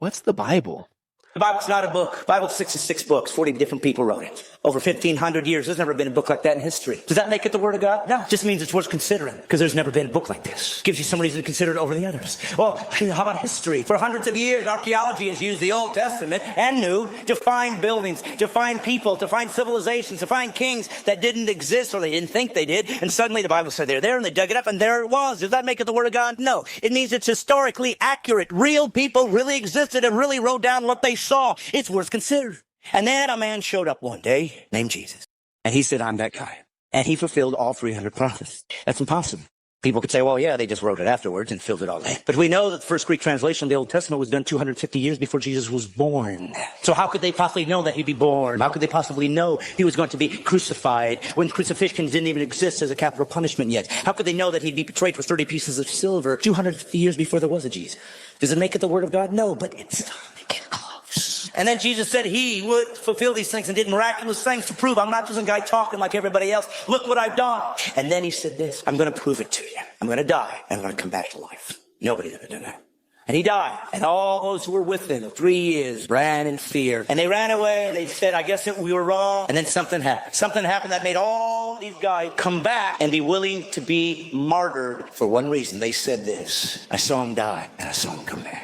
What's the Bible? The Bible's not a book. The Bible's 66 books. 40 different people wrote it. Over 1,500 years. There's never been a book like that in history. Does that make it the Word of God? No. It just means it's worth considering, because there's never been a book like this. Gives you some reason to consider it over the others. Well, how about history? For hundreds of years, archaeology has used the Old Testament and New to find buildings, to find people, to find civilizations, to find kings that didn't exist or they didn't think they did. And suddenly the Bible said they're there, and they dug it up, and there it was. Does that make it the Word of God? No. It means it's historically accurate. Real people really existed and really wrote down what they saw. It's worth considering. And then a man showed up one day named Jesus. And he said, I'm that guy. And he fulfilled all 300 prophecies. That's impossible. People could say, well, yeah, they just wrote it afterwards and filled it all in. But we know that the first Greek translation of the Old Testament was done 250 years before Jesus was born. So how could they possibly know that he'd be born? How could they possibly know he was going to be crucified when crucifixion didn't even exist as a capital punishment yet? How could they know that he'd be betrayed for 30 pieces of silver 250 years before there was a Jesus? Does it make it the Word of God? No, but it's close. And then Jesus said he would fulfill these things and did miraculous things to prove I'm not just a guy talking like everybody else. Look what I've done. And then he said this, I'm going to prove it to you. I'm going to die and I'm going to come back to life. Nobody's ever done that. And he died. And all those who were with him 3 years ran in fear. And they ran away and they said, I guess we were wrong. And then something happened. Something happened that made all these guys come back and be willing to be martyred for one reason. They said this, I saw him die and I saw him come back.